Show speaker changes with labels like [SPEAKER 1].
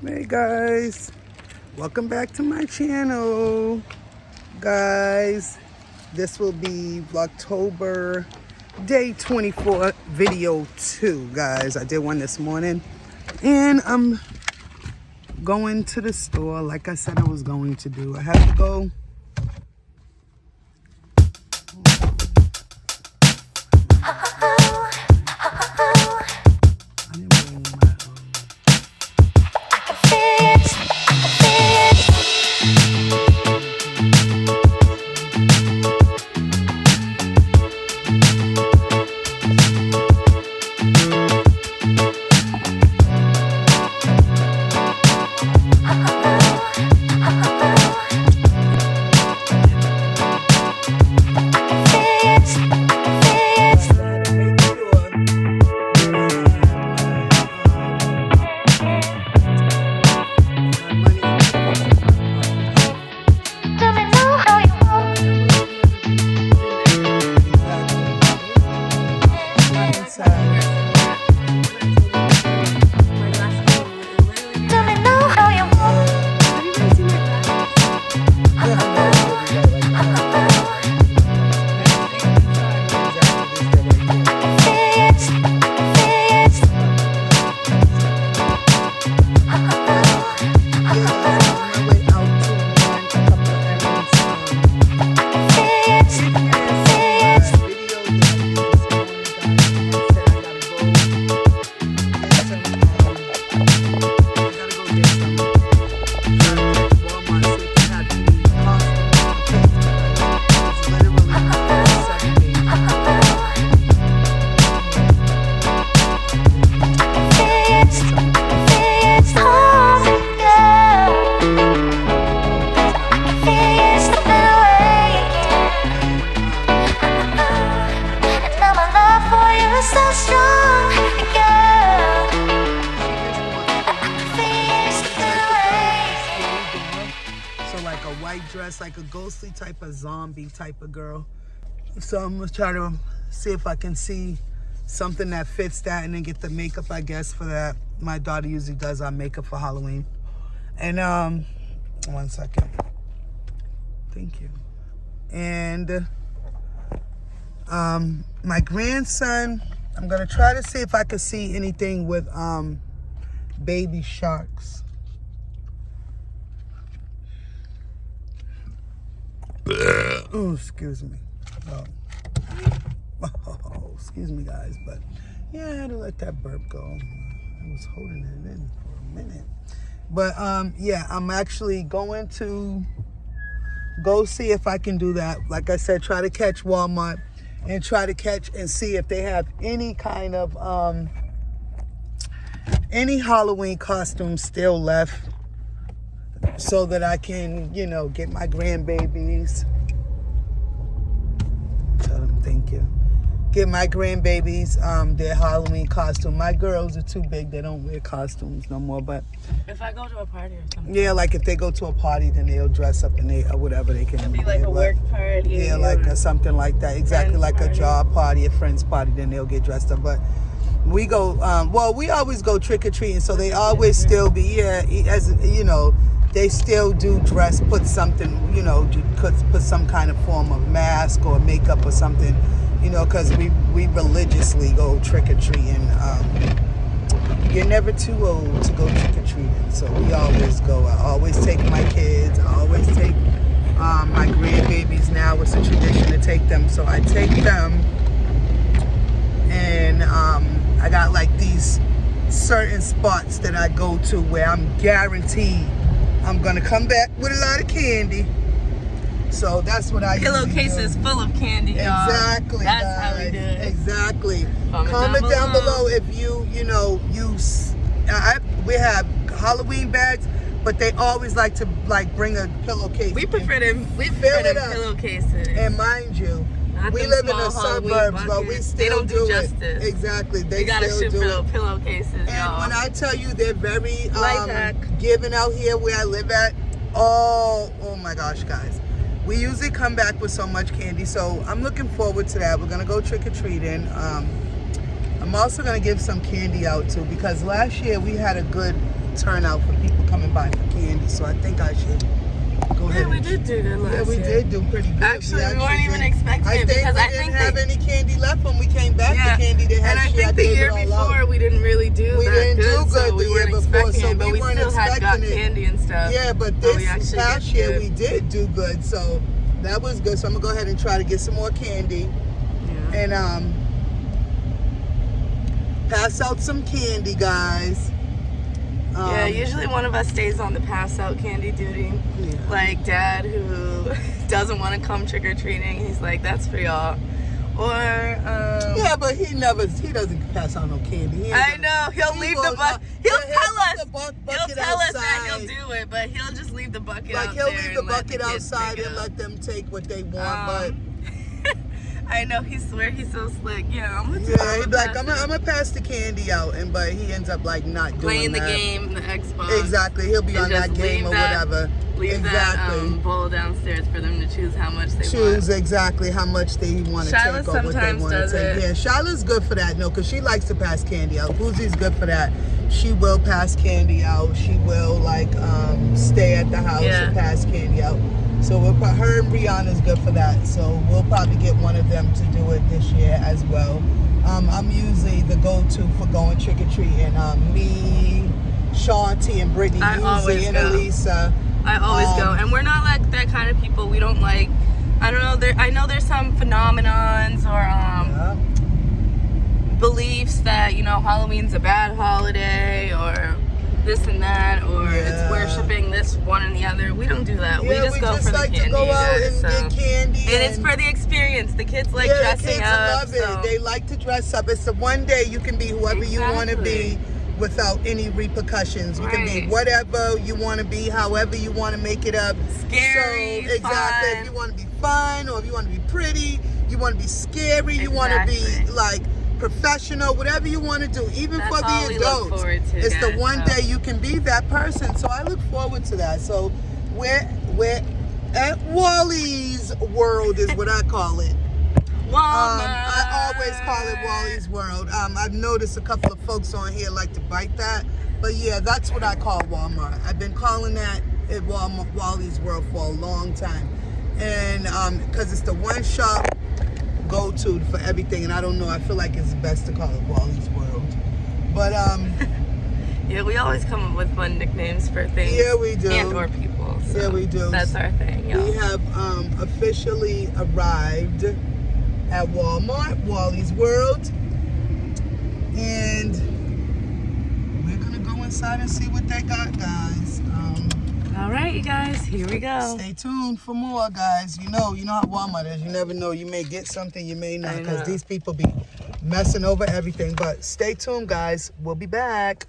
[SPEAKER 1] Hey guys, welcome back to my channel. Guys, this will be Vlogtober day 24 video 2. Guys, I did one this morning and I'm going to the store like I said I was going to do. I have to go. I didn't bring my dress, like a ghostly type of zombie type of girl. So I'm gonna try to see if I can see something that fits that and then get the makeup, I guess, for that. My daughter usually does our makeup for Halloween. And 1 second. Thank you. And my grandson, I'm gonna try to see if I can see anything with baby sharks. Oh, excuse me. Oh, excuse me, guys. But yeah, I had to let that burp go. I was holding it in for a minute. But yeah, I'm actually going to go see if I can do that. Like I said, try to catch Walmart and try to catch and see if they have any kind of any Halloween costumes still left, so that I can, you know, get my grandbabies. Tell them thank you. Get my grandbabies their Halloween costume. My girls are too big; they don't wear costumes no more. But
[SPEAKER 2] if I go to a party or something,
[SPEAKER 1] yeah, like if they go to a party, then they'll dress up and they or whatever they can.
[SPEAKER 2] It'll be like a work party.
[SPEAKER 1] Yeah, like something like that. Exactly, like a job party, a friend's party. Then they'll get dressed up. But we go. Well, we always go trick or treating, so they always still be as you know. They still do dress, put something, you know, put some kind of form of mask or makeup or something, you know, because we religiously go trick-or-treating. You're never too old to go trick-or-treating, so we always go. I always take my kids. I always take my grandbabies now. It's a tradition to take them, so I take them, and I got like these certain spots that I go to where I'm guaranteed I'm gonna come back with a lot of candy. So that's what I
[SPEAKER 2] pillowcases full of candy, y'all.
[SPEAKER 1] Exactly.
[SPEAKER 2] That's
[SPEAKER 1] guys.
[SPEAKER 2] how we do it.
[SPEAKER 1] Exactly. Comment down below if you know, we have Halloween bags, but they always like to bring a pillowcase.
[SPEAKER 2] We prefer them pillowcases.
[SPEAKER 1] And mind you, we live in the suburbs, but we still do it. Exactly. They
[SPEAKER 2] gotta
[SPEAKER 1] still
[SPEAKER 2] shoot
[SPEAKER 1] do
[SPEAKER 2] for
[SPEAKER 1] it.
[SPEAKER 2] those pillowcases,
[SPEAKER 1] And
[SPEAKER 2] y'all.
[SPEAKER 1] when I tell you they're very
[SPEAKER 2] hack.
[SPEAKER 1] giving out here where I live at, oh my gosh, guys. We usually come back with so much candy, so I'm looking forward to that. We're gonna go trick-or-treating. I'm also gonna give some candy out too, because last year we had a good turnout for people coming by for candy. So I think I should go ahead.
[SPEAKER 2] Yeah, we
[SPEAKER 1] and-
[SPEAKER 2] did do good last
[SPEAKER 1] Yeah, we
[SPEAKER 2] year.
[SPEAKER 1] did do pretty good.
[SPEAKER 2] Actually, we weren't even expecting
[SPEAKER 1] I
[SPEAKER 2] it
[SPEAKER 1] think
[SPEAKER 2] because
[SPEAKER 1] we
[SPEAKER 2] I
[SPEAKER 1] didn't
[SPEAKER 2] think
[SPEAKER 1] have
[SPEAKER 2] they-
[SPEAKER 1] any candy left when we came back.
[SPEAKER 2] Yeah.
[SPEAKER 1] The candy they had.
[SPEAKER 2] And I think the
[SPEAKER 1] gave
[SPEAKER 2] year
[SPEAKER 1] it all out.
[SPEAKER 2] before we didn't really do
[SPEAKER 1] We
[SPEAKER 2] that
[SPEAKER 1] didn't
[SPEAKER 2] good,
[SPEAKER 1] do good
[SPEAKER 2] so we
[SPEAKER 1] the year
[SPEAKER 2] weren't
[SPEAKER 1] before,
[SPEAKER 2] expecting
[SPEAKER 1] so
[SPEAKER 2] it, but
[SPEAKER 1] we
[SPEAKER 2] we
[SPEAKER 1] weren't
[SPEAKER 2] still had got
[SPEAKER 1] expecting it.
[SPEAKER 2] candy and stuff.
[SPEAKER 1] Yeah, but
[SPEAKER 2] we
[SPEAKER 1] this
[SPEAKER 2] actually
[SPEAKER 1] past
[SPEAKER 2] did
[SPEAKER 1] year
[SPEAKER 2] good.
[SPEAKER 1] we did do good, so that was good. So I'm gonna go ahead and try to get some more candy
[SPEAKER 2] Yeah.
[SPEAKER 1] and pass out some candy, guys.
[SPEAKER 2] Yeah, usually one of us stays on the pass out candy duty.
[SPEAKER 1] Yeah.
[SPEAKER 2] Like Dad, who doesn't want to come trick or treating, he's like, "That's for y'all." Or
[SPEAKER 1] Yeah, but he doesn't pass out no candy. He ain't
[SPEAKER 2] I
[SPEAKER 1] gonna-
[SPEAKER 2] know he'll
[SPEAKER 1] he
[SPEAKER 2] leave
[SPEAKER 1] will
[SPEAKER 2] the bucket.
[SPEAKER 1] not-
[SPEAKER 2] He'll
[SPEAKER 1] he'll
[SPEAKER 2] tell
[SPEAKER 1] put
[SPEAKER 2] us.
[SPEAKER 1] the
[SPEAKER 2] He'll
[SPEAKER 1] bucket
[SPEAKER 2] tell us that
[SPEAKER 1] outside.
[SPEAKER 2] he'll do it, but he'll just leave the bucket
[SPEAKER 1] Like
[SPEAKER 2] out
[SPEAKER 1] he'll
[SPEAKER 2] there
[SPEAKER 1] leave the
[SPEAKER 2] and let
[SPEAKER 1] bucket
[SPEAKER 2] the kids
[SPEAKER 1] outside
[SPEAKER 2] pick it
[SPEAKER 1] and
[SPEAKER 2] up.
[SPEAKER 1] let them take what they want. But
[SPEAKER 2] I know, he swear he's so slick. Yeah, I'm gonna do
[SPEAKER 1] yeah, he'd
[SPEAKER 2] it.
[SPEAKER 1] be like, I'm gonna pass the candy out, but he ends up like not doing
[SPEAKER 2] Playing the
[SPEAKER 1] that.
[SPEAKER 2] game, the Xbox.
[SPEAKER 1] Exactly, he'll be
[SPEAKER 2] And
[SPEAKER 1] on that
[SPEAKER 2] just
[SPEAKER 1] game
[SPEAKER 2] leave
[SPEAKER 1] or
[SPEAKER 2] that-
[SPEAKER 1] whatever.
[SPEAKER 2] Leave
[SPEAKER 1] Exactly.
[SPEAKER 2] that bowl downstairs for them to choose how much they
[SPEAKER 1] Choose
[SPEAKER 2] want.
[SPEAKER 1] exactly how much they want to
[SPEAKER 2] Shyla
[SPEAKER 1] take or what they
[SPEAKER 2] sometimes
[SPEAKER 1] want to
[SPEAKER 2] does
[SPEAKER 1] take.
[SPEAKER 2] it.
[SPEAKER 1] Yeah, Shyla's good for that, no, because she likes to pass candy out. Boozie's good for that. She will pass candy out. She will stay at the house
[SPEAKER 2] Yeah.
[SPEAKER 1] and pass candy out. So her and Brianna's good for that. So we'll probably get one of them to do it this year as well. I'm usually the go-to for going trick-or-treating. Me, Shanti, and Brittany,
[SPEAKER 2] I always
[SPEAKER 1] usually, and
[SPEAKER 2] go.
[SPEAKER 1] Elisa.
[SPEAKER 2] I always go, and we're not like that kind of people. We don't like, I don't know, I know there's some phenomenons or
[SPEAKER 1] Yeah.
[SPEAKER 2] beliefs that, Halloween's a bad holiday or this and that, or
[SPEAKER 1] Yeah.
[SPEAKER 2] it's worshiping this one and the other. We don't do that.
[SPEAKER 1] Yeah,
[SPEAKER 2] we just go for
[SPEAKER 1] like
[SPEAKER 2] the candy.
[SPEAKER 1] to go out
[SPEAKER 2] guys,
[SPEAKER 1] and
[SPEAKER 2] so.
[SPEAKER 1] get candy.
[SPEAKER 2] And it's for the experience. The kids like
[SPEAKER 1] yeah,
[SPEAKER 2] dressing
[SPEAKER 1] the kids
[SPEAKER 2] up.
[SPEAKER 1] love
[SPEAKER 2] so.
[SPEAKER 1] it. They like to dress up. It's the one day you can be whoever you want to be without any repercussions. You can be
[SPEAKER 2] Right.
[SPEAKER 1] whatever you want to be, however you want to make it up.
[SPEAKER 2] Scary,
[SPEAKER 1] So, exactly.
[SPEAKER 2] fun.
[SPEAKER 1] If you want to be fun, or if you want to be pretty, you want to be scary, you want to be
[SPEAKER 2] Exactly.
[SPEAKER 1] like professional, whatever you want to do, even
[SPEAKER 2] That's
[SPEAKER 1] for
[SPEAKER 2] all
[SPEAKER 1] the
[SPEAKER 2] we look
[SPEAKER 1] adults.
[SPEAKER 2] forward to,
[SPEAKER 1] It's the
[SPEAKER 2] guys,
[SPEAKER 1] one
[SPEAKER 2] so.
[SPEAKER 1] day you can be that person. So I look forward to that. So we're at Wally's World is what I call it.
[SPEAKER 2] Walmart.
[SPEAKER 1] I always call it Wally's World. I've noticed a couple of folks on here like to bite that, but yeah, that's what I call Walmart. I've been calling that at Wally's World for a long time, and because it's the one shop go-to for everything, and I don't know, I feel like it's best to call it Wally's World, but
[SPEAKER 2] Yeah, we always come up with fun nicknames for things.
[SPEAKER 1] yeah, we do.
[SPEAKER 2] And or people. So
[SPEAKER 1] Yeah, we do.
[SPEAKER 2] That's our thing, y'all.
[SPEAKER 1] We have officially arrived at Walmart, Wally's World, and we're gonna go inside and see what they got, guys.
[SPEAKER 2] All right, you guys, here we go.
[SPEAKER 1] Stay tuned for more, guys. You know how Walmart is. You never know. You may get something, you may not,
[SPEAKER 2] I
[SPEAKER 1] because
[SPEAKER 2] know.
[SPEAKER 1] these people be messing over everything. But stay tuned, guys. We'll be back.